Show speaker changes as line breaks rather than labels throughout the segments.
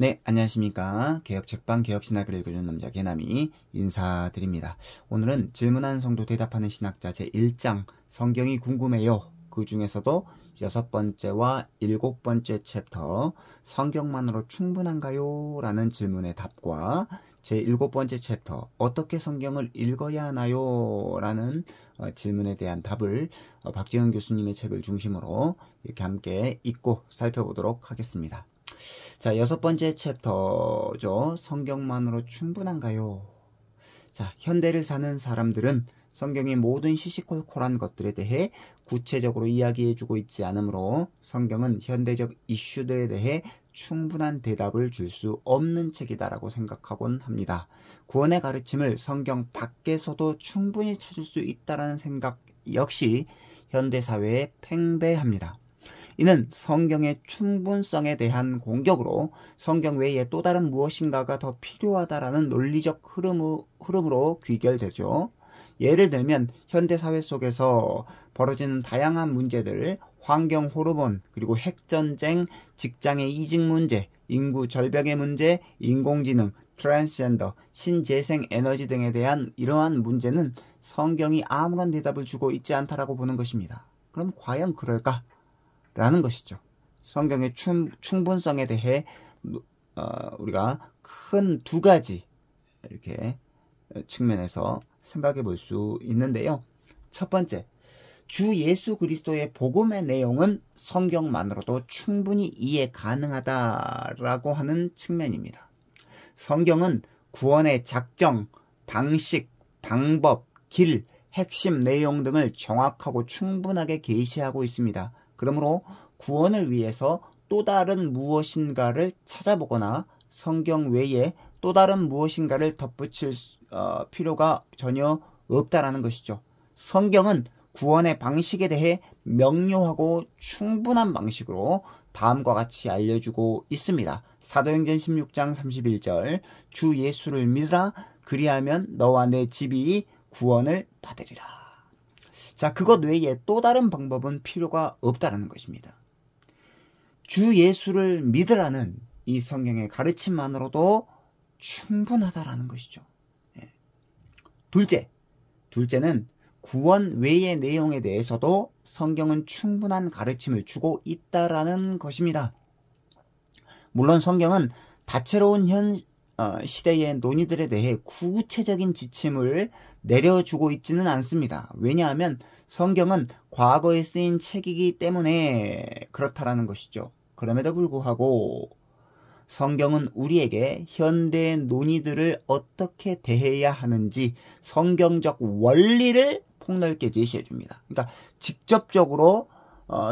네, 안녕하십니까. 개혁책방 개혁신학을 읽어주는 남자 개남이 인사드립니다. 오늘은 질문하는 성도 대답하는 신학자 제1장 성경이 궁금해요. 그 중에서도 6번째와 7번째 챕터 성경만으로 충분한가요? 라는 질문의 답과 제7번째 챕터 어떻게 성경을 읽어야 하나요? 라는 질문에 대한 답을 박지은 교수님의 책을 중심으로 이렇게 함께 읽고 살펴보도록 하겠습니다. 자, 6번째 챕터죠. 성경만으로 충분한가요? 자, 현대를 사는 사람들은 성경의 모든 시시콜콜한 것들에 대해 구체적으로 이야기해주고 있지 않으므로 성경은 현대적 이슈들에 대해 충분한 대답을 줄 수 없는 책이다라고 생각하곤 합니다. 구원의 가르침을 성경 밖에서도 충분히 찾을 수 있다는 생각 역시 현대사회에 팽배합니다. 이는 성경의 충분성에 대한 공격으로 성경 외에 또 다른 무엇인가가 더 필요하다라는 논리적 흐름으로 귀결되죠. 예를 들면 현대사회 속에서 벌어지는 다양한 문제들, 환경 호르몬, 그리고 핵전쟁, 직장의 이직 문제, 인구 절벽의 문제, 인공지능, 트랜스젠더, 신재생 에너지 등에 대한 이러한 문제는 성경이 아무런 대답을 주고 있지 않다라고 보는 것입니다. 그럼 과연 그럴까? 라는 것이죠. 성경의 충분성에 대해 우리가 큰 두 가지 이렇게 측면에서 생각해 볼 수 있는데요. 첫 번째, 주 예수 그리스도의 복음의 내용은 성경만으로도 충분히 이해 가능하다라고 하는 측면입니다. 성경은 구원의 작정, 방식, 방법, 길, 핵심 내용 등을 정확하고 충분하게 계시하고 있습니다. 그러므로 구원을 위해서 또 다른 무엇인가를 찾아보거나 성경 외에 또 다른 무엇인가를 덧붙일 필요가 전혀 없다라는 것이죠. 성경은 구원의 방식에 대해 명료하고 충분한 방식으로 다음과 같이 알려주고 있습니다. 사도행전 16장 31절 주 예수를 믿으라 그리하면 너와 내 집이 구원을 받으리라. 자, 그것 외에 또 다른 방법은 필요가 없다라는 것입니다. 주 예수를 믿으라는 이 성경의 가르침만으로도 충분하다라는 것이죠. 둘째는 구원 외의 내용에 대해서도 성경은 충분한 가르침을 주고 있다라는 것입니다. 물론 성경은 다채로운 시대의 논의들에 대해 구체적인 지침을 내려주고 있지는 않습니다. 왜냐하면 성경은 과거에 쓰인 책이기 때문에 그렇다라는 것이죠. 그럼에도 불구하고 성경은 우리에게 현대의 논의들을 어떻게 대해야 하는지 성경적 원리를 폭넓게 제시해 줍니다. 그러니까 직접적으로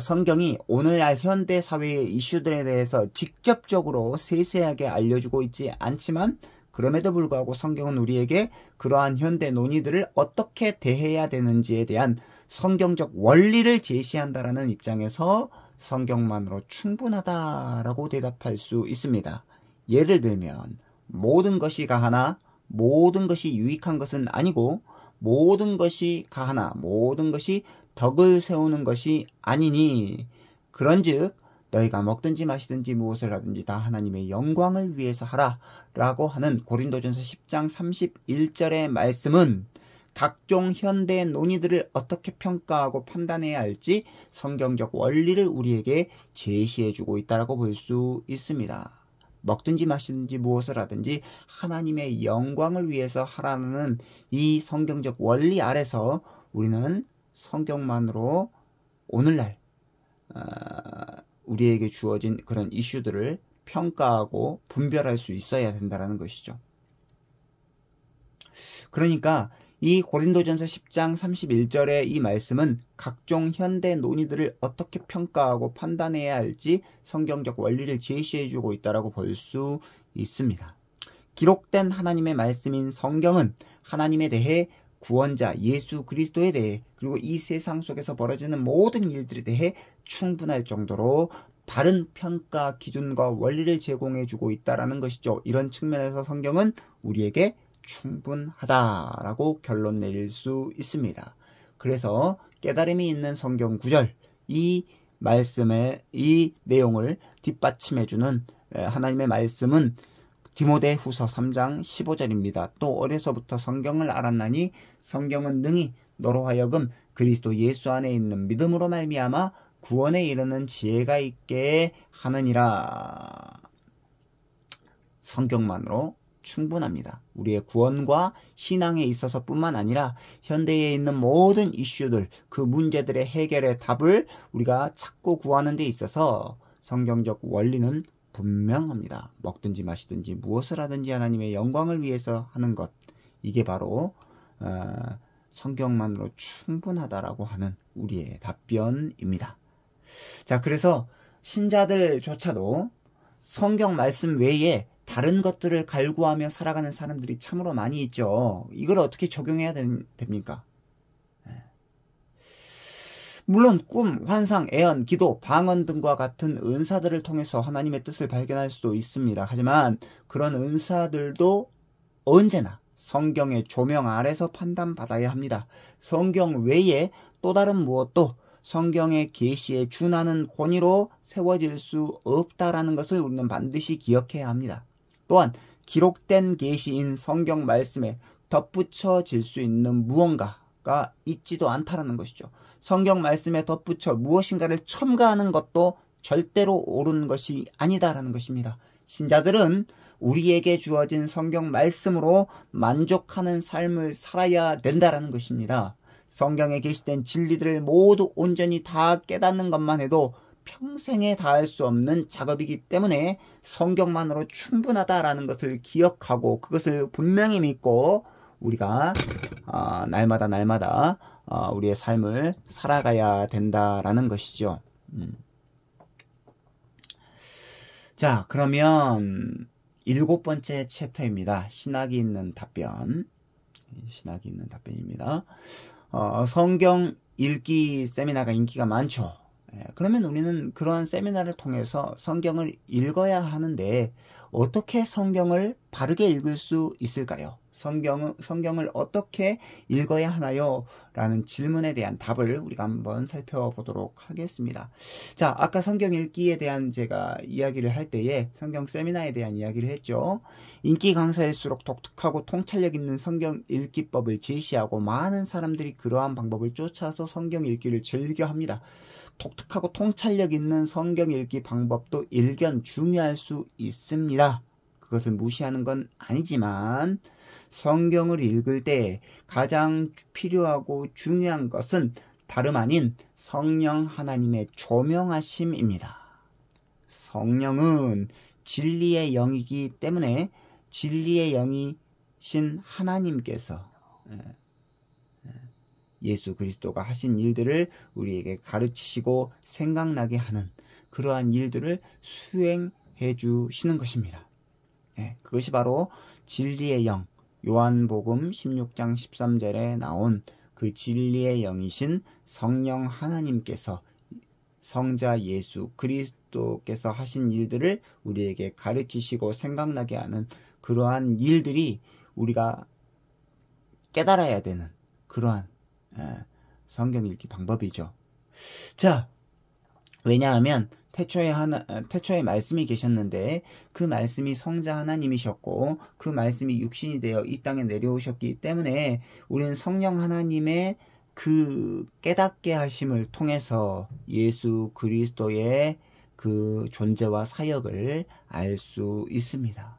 성경이 오늘날 현대 사회의 이슈들에 대해서 직접적으로 세세하게 알려주고 있지 않지만 그럼에도 불구하고 성경은 우리에게 그러한 현대 논의들을 어떻게 대해야 되는지에 대한 성경적 원리를 제시한다라는 입장에서 성경만으로 충분하다라고 대답할 수 있습니다. 예를 들면 모든 것이 가하나 모든 것이 유익한 것은 아니고 모든 것이 가하나 모든 것이 덕을 세우는 것이 아니니 그런즉 너희가 먹든지 마시든지 무엇을 하든지 다 하나님의 영광을 위해서 하라 라고 하는 고린도전서 10장 31절의 말씀은 각종 현대 논의들을 어떻게 평가하고 판단해야 할지 성경적 원리를 우리에게 제시해주고 있다고 볼 수 있습니다. 먹든지 마시든지 무엇을 하든지 하나님의 영광을 위해서 하라는 이 성경적 원리 아래서 우리는 성경만으로 오늘날 우리에게 주어진 그런 이슈들을 평가하고 분별할 수 있어야 된다는 것이죠. 그러니까 이 고린도전서 10장 31절의 이 말씀은 각종 현대 논의들을 어떻게 평가하고 판단해야 할지 성경적 원리를 제시해주고 있다고 볼 수 있습니다. 기록된 하나님의 말씀인 성경은 하나님에 대해 구원자 예수 그리스도에 대해 그리고 이 세상 속에서 벌어지는 모든 일들에 대해 충분할 정도로 바른 평가 기준과 원리를 제공해주고 있다는 것이죠. 이런 측면에서 성경은 우리에게 충분하다라고 결론 내릴 수 있습니다. 그래서 깨달음이 있는 성경 구절, 이 말씀의 이 내용을 뒷받침해주는 하나님의 말씀은 디모데후서 3장 15절입니다. 또 어려서부터 성경을 알았나니 성경은 능히 너로 하여금 그리스도 예수 안에 있는 믿음으로 말미암아 구원에 이르는 지혜가 있게 하느니라. 성경만으로 충분합니다. 우리의 구원과 신앙에 있어서 뿐만 아니라 현대에 있는 모든 이슈들, 그 문제들의 해결의 답을 우리가 찾고 구하는 데 있어서 성경적 원리는 분명합니다. 먹든지 마시든지 무엇을 하든지 하나님의 영광을 위해서 하는 것, 이게 바로 성경만으로 충분하다라고 하는 우리의 답변입니다. 자, 그래서 신자들조차도 성경 말씀 외에 다른 것들을 갈구하며 살아가는 사람들이 참으로 많이 있죠. 이걸 어떻게 적용해야 됩니까? 물론 꿈, 환상, 애언, 기도, 방언 등과 같은 은사들을 통해서 하나님의 뜻을 발견할 수도 있습니다. 하지만 그런 은사들도 언제나 성경의 조명 아래서 판단받아야 합니다. 성경 외에 또 다른 무엇도 성경의 계시에 준하는 권위로 세워질 수 없다라는 것을 우리는 반드시 기억해야 합니다. 또한 기록된 계시인 성경 말씀에 덧붙여질 수 있는 무언가가 있지도 않다라는 것이죠. 성경 말씀에 덧붙여 무엇인가를 첨가하는 것도 절대로 옳은 것이 아니다라는 것입니다. 신자들은 우리에게 주어진 성경 말씀으로 만족하는 삶을 살아야 된다라는 것입니다. 성경에 게시된 진리들을 모두 온전히 다 깨닫는 것만 해도 평생에 다할 수 없는 작업이기 때문에 성경만으로 충분하다라는 것을 기억하고 그것을 분명히 믿고 우리가 날마다 우리의 삶을 살아가야 된다라는 것이죠. 자, 그러면 7번째 챕터입니다. 신학이 있는 답변. 신학이 있는 답변입니다. 성경 읽기 세미나가 인기가 많죠. 그러면 우리는 그러한 세미나를 통해서 성경을 읽어야 하는데 어떻게 성경을 바르게 읽을 수 있을까요? 성경을 어떻게 읽어야 하나요? 라는 질문에 대한 답을 우리가 한번 살펴보도록 하겠습니다. 자, 아까 성경 읽기에 대한 제가 이야기를 할 때에 성경 세미나에 대한 이야기를 했죠. 인기 강사일수록 독특하고 통찰력 있는 성경 읽기법을 제시하고 많은 사람들이 그러한 방법을 쫓아서 성경 읽기를 즐겨합니다. 독특하고 통찰력 있는 성경 읽기 방법도 일견 중요할 수 있습니다. 그것을 무시하는 건 아니지만 성경을 읽을 때 가장 필요하고 중요한 것은 다름 아닌 성령 하나님의 조명하심입니다. 성령은 진리의 영이기 때문에 진리의 영이신 하나님께서 예수 그리스도가 하신 일들을 우리에게 가르치시고 생각나게 하는 그러한 일들을 수행해 주시는 것입니다. 그것이 바로 진리의 영, 요한복음 16장 13절에 나온 그 진리의 영이신 성령 하나님께서 성자 예수 그리스도께서 하신 일들을 우리에게 가르치시고 생각나게 하는 그러한 일들이 우리가 깨달아야 되는 그러한 성경 읽기 방법이죠. 자, 왜냐하면 태초에 말씀이 계셨는데 그 말씀이 성자 하나님이셨고 그 말씀이 육신이 되어 이 땅에 내려오셨기 때문에 우리는 성령 하나님의 그 깨닫게 하심을 통해서 예수 그리스도의 그 존재와 사역을 알 수 있습니다.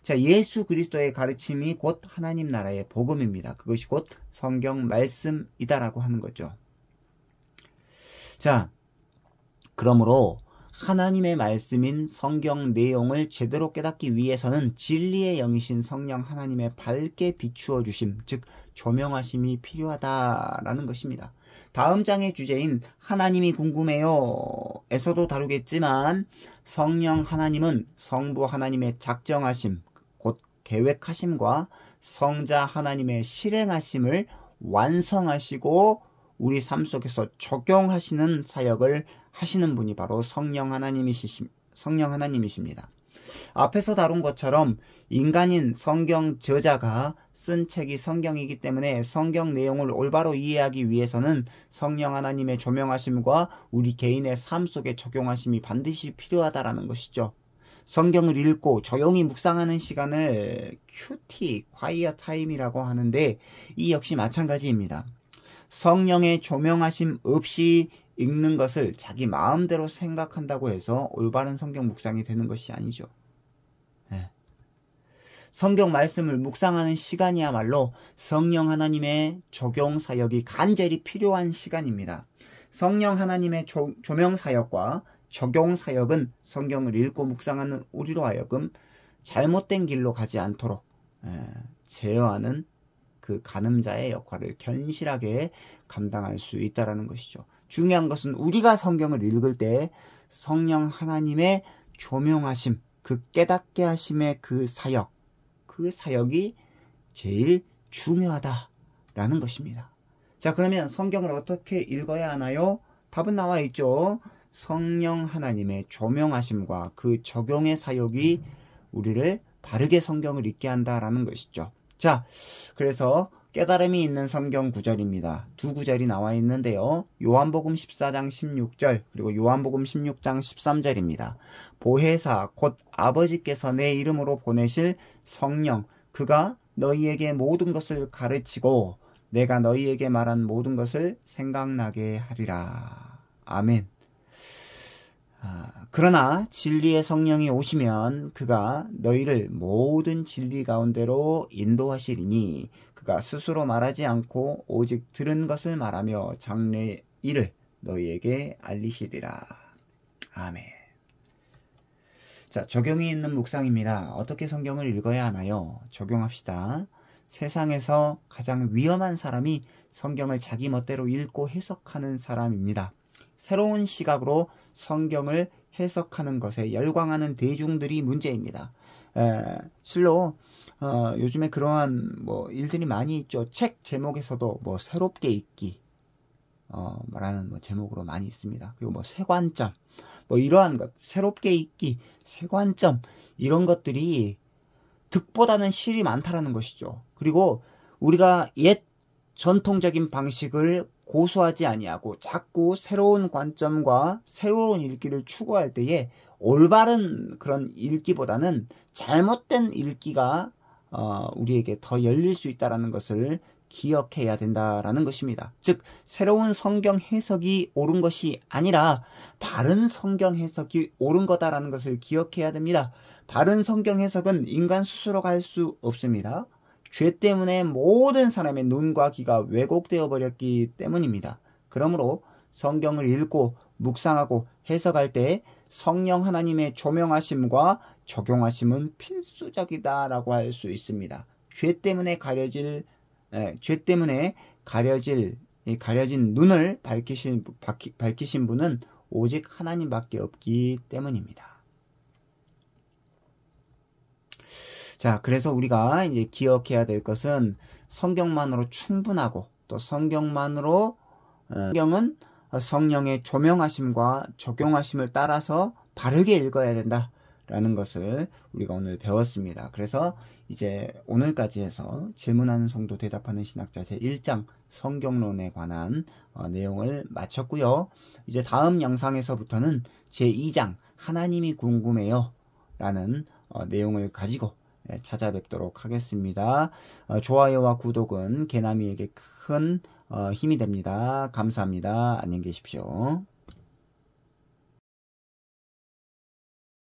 자, 예수 그리스도의 가르침이 곧 하나님 나라의 복음입니다. 그것이 곧 성경 말씀이다라고 하는 거죠. 자, 그러므로 하나님의 말씀인 성경 내용을 제대로 깨닫기 위해서는 진리의 영이신 성령 하나님의 밝게 비추어 주심, 즉 조명하심이 필요하다라는 것입니다. 다음 장의 주제인 하나님이 궁금해요 에서도 다루겠지만 성령 하나님은 성부 하나님의 작정하심, 곧 계획하심과 성자 하나님의 실행하심을 완성하시고 우리 삶 속에서 적용하시는 사역을 하시는 분이 바로 성령 하나님이십니다. 앞에서 다룬 것처럼 인간인 성경 저자가 쓴 책이 성경이기 때문에 성경 내용을 올바로 이해하기 위해서는 성령 하나님의 조명하심과 우리 개인의 삶 속에 적용하심이 반드시 필요하다라는 것이죠. 성경을 읽고 조용히 묵상하는 시간을 큐티, quiet time이라고 하는데 이 역시 마찬가지입니다. 성령의 조명하심 없이 읽는 것을 자기 마음대로 생각한다고 해서 올바른 성경 묵상이 되는 것이 아니죠. 성경 말씀을 묵상하는 시간이야말로 성령 하나님의 적용 사역이 간절히 필요한 시간입니다. 성령 하나님의 조명 사역과 적용 사역은 성경을 읽고 묵상하는 우리로 하여금 잘못된 길로 가지 않도록 제어하는 그 가늠자의 역할을 견실하게 감당할 수 있다는 것이죠. 중요한 것은 우리가 성경을 읽을 때 성령 하나님의 조명하심, 그 깨닫게 하심의 그 사역이 제일 중요하다라는 것입니다. 자, 그러면 성경을 어떻게 읽어야 하나요? 답은 나와 있죠. 성령 하나님의 조명하심과 그 적용의 사역이 우리를 바르게 성경을 읽게 한다라는 것이죠. 자, 그래서 깨달음이 있는 성경 구절입니다. 두 구절이 나와 있는데요. 요한복음 14장 16절 그리고 요한복음 16장 13절입니다. 보혜사 곧 아버지께서 내 이름으로 보내실 성령 그가 너희에게 모든 것을 가르치고 내가 너희에게 말한 모든 것을 생각나게 하리라. 아멘. 그러나 진리의 성령이 오시면 그가 너희를 모든 진리 가운데로 인도하시리니 그가 스스로 말하지 않고 오직 들은 것을 말하며 장래 일을 너희에게 알리시리라. 아멘. 자, 적용이 있는 묵상입니다. 어떻게 성경을 읽어야 하나요? 적용합시다. 세상에서 가장 위험한 사람이 성경을 자기 멋대로 읽고 해석하는 사람입니다. 새로운 시각으로 성경을 해석하는 것에 열광하는 대중들이 문제입니다. 실로 요즘에 그러한 일들이 많이 있죠. 책 제목에서도 새롭게 읽기 말하는 제목으로 많이 있습니다. 그리고 새 관점 이러한 것, 새롭게 읽기, 새 관점 이런 것들이 득보다는 실이 많다라는 것이죠. 그리고 우리가 옛 전통적인 방식을 고수하지 아니하고 자꾸 새로운 관점과 새로운 읽기를 추구할 때에 올바른 그런 읽기보다는 잘못된 읽기가 우리에게 더 열릴 수 있다는 것을 기억해야 된다라는 것입니다. 즉 새로운 성경 해석이 옳은 것이 아니라 바른 성경 해석이 옳은 거다라는 것을 기억해야 됩니다. 바른 성경 해석은 인간 스스로가 할 수 없습니다. 죄 때문에 모든 사람의 눈과 귀가 왜곡되어 버렸기 때문입니다. 그러므로 성경을 읽고 묵상하고 해석할 때 성령 하나님의 조명하심과 적용하심은 필수적이다라고 할 수 있습니다. 죄 때문에 가려진 눈을 밝히신 분은 오직 하나님밖에 없기 때문입니다. 자, 그래서 우리가 이제 기억해야 될 것은 성경만으로 충분하고 또 성경은 성령의 조명하심과 적용하심을 따라서 바르게 읽어야 된다라는 것을 우리가 오늘 배웠습니다. 그래서 이제 오늘까지 해서 질문하는 성도 대답하는 신학자 제1장 성경론에 관한 내용을 마쳤고요. 이제 다음 영상에서부터는 제2장 하나님이 궁금해요 라는 내용을 가지고 찾아뵙도록 하겠습니다. 좋아요와 구독은 개나미에게 큰 힘이 됩니다. 감사합니다. 안녕히 계십시오.